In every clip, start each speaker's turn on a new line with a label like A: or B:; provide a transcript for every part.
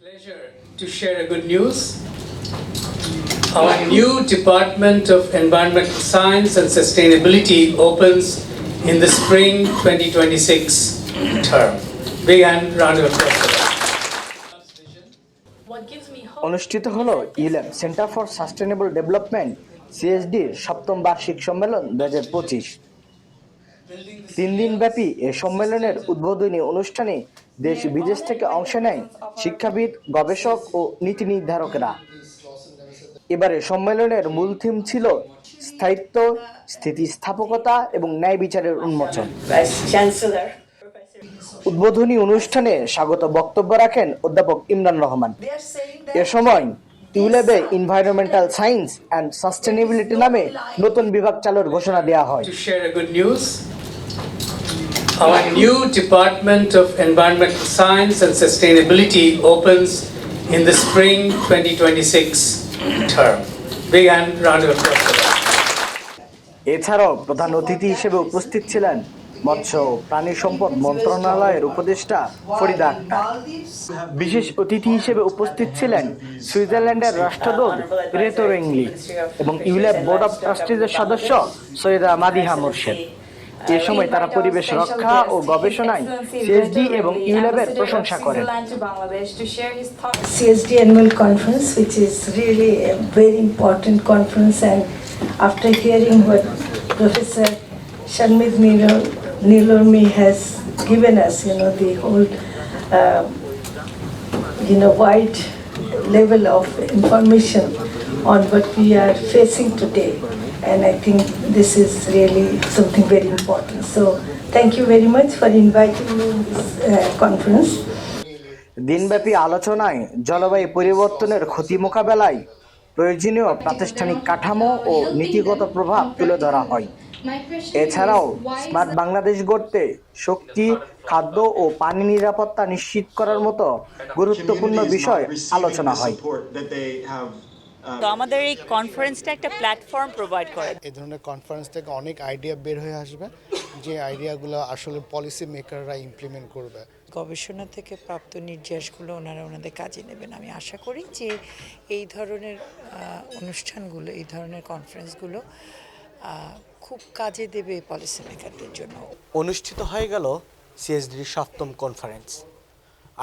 A: Pleasure to share a good news. Our new Department of Environmental Science and Sustainability opens in the spring 2026 term. Big round of applause for that.
B: অনুষ্ঠিত হলো ULAB centre for sustainable development সিএসডির সপ্তম বার্ষিক সম্মেলন 2025। 3 দিনব্যাপী এ সম্মেলনের উদ্বোধনী অনুষ্ঠানে দেশ বিদেশ থেকে অংশ নেয় শিক্ষাবিদ, গবেষক ও নীতি নির্ধারকেরা। এবারে সম্মেলনের মূল থিম ছিল স্থায়িত্ব, স্থিতিস্থাপকতা এবং ন্যায় বিচারের উন্মোচন। উদ্বোধনী অনুষ্ঠানে স্বাগত বক্তব্য রাখেন অধ্যাপক ইমরান রহমান। এ সময় ইউল্যাবে এনভায়রনমেন্টাল সায়েন্স অ্যান্ড সাস্টেনেবিলিটি নামে নতুন বিভাগ চালুর ঘোষণা দেওয়া হয়।
A: Our new Department of Environmental Science and Sustainability opens in the spring 2026 term. Big round of applause for that.
B: এছাড়াও প্রধান অতিথি হিসেবে উপস্থিত ছিলেন মৎস্য ও প্রাণী সম্পদ মন্ত্রণালয়ের উপদেষ্টা ফরিদা আক্তার। বিশেষ অতিথি হিসেবে উপস্থিত ছিলেন সুইজারল্যান্ডের রাষ্ট্রদূত রেতো রেংলি এবং ইউল্যাব বোর্ড অব ট্রাস্টিজের সদস্য সৈয়দা মাদিহা মোরশেদ। এ সময় তারা পরিবেশ রক্ষা ও গবেষণায় সিএসডি এবং ইউল্যাবের প্রশংসা করেন।
C: CSD annual conference, which is really a very important conference, and after hearing what Professor Shanmugh Nilormi has given us, the whole, wide level of information on what we are facing today. And I think this is really something very important. So thank you very much for inviting me in this conference.
B: দিনব্যাপী আলোচনায় জলবায়ু পরিবর্তনের ক্ষতি মোকাবেলায় প্রয়োজনীয় প্রাতিষ্ঠানিক কাঠামো ও নীতিগত প্রভাব তুলে ধরা হয়। এছাড়াও স্মার্ট বাংলাদেশ গড়তে শক্তি, খাদ্য ও পানি নিরাপত্তা নিশ্চিত করার মতো গুরুত্বপূর্ণ বিষয় আলোচনা হয়।
D: তো আমাদের এই কনফারেন্সটা একটা প্ল্যাটফর্ম প্রোভাইড করে।
E: এই ধরনের কনফারেন্স থেকে অনেক আইডিয়া বের হয়ে আসবে, যে আইডিয়াগুলো আসলে পলিসি মেকাররা ইমপ্লিমেন্ট করবে।
F: গবেষণা থেকে প্রাপ্ত নির্যাসগুলো ওনাদের কাজে নেবেন। আমি আশা করি যে এই ধরনের অনুষ্ঠানগুলো, এই ধরনের কনফারেন্সগুলো খুব কাজে দেবে পলিসি মেকারদের জন্য।
G: অনুষ্ঠিত হয়ে গেল সিএসডির 7ম কনফারেন্স।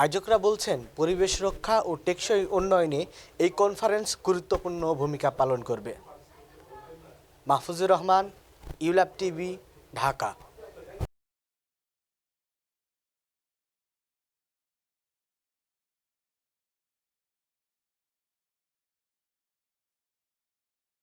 G: আয়োজকরা বলছেন পরিবেশ রক্ষা ও টেকসই উন্নয়নে এই কনফারেন্স গুরুত্বপূর্ণ ভূমিকা পালন করবে। Mahfuzur Rahman, ULAB TV, Dhaka.